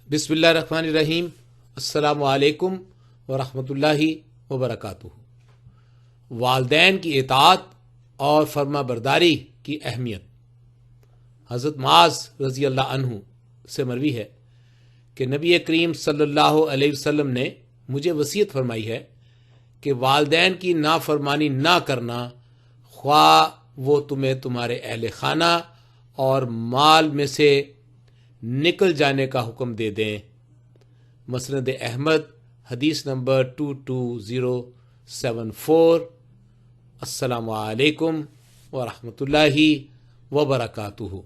بسم اللہ الرحمن الرحیم۔ السلام علیکم ورحمۃ اللہ وبرکاتہ۔ والدین کی اطاعت اور فرما برداری کی اہمیت۔ حضرت معاذ رضی اللہ عنہ سے مروی ہے کہ نبی کریم صلی اللہ علیہ وسلم نے مجھے وصیت فرمائی ہے کہ والدین کی نافرمانی نہ کرنا، خواہ وہ تمہیں تمہارے اہل خانہ اور مال میں سے نکل جانے کا حکم دے دیں۔ مسند احمد حدیث نمبر 22074۔ السلام علیکم ورحمۃ اللہ وبرکاتہ۔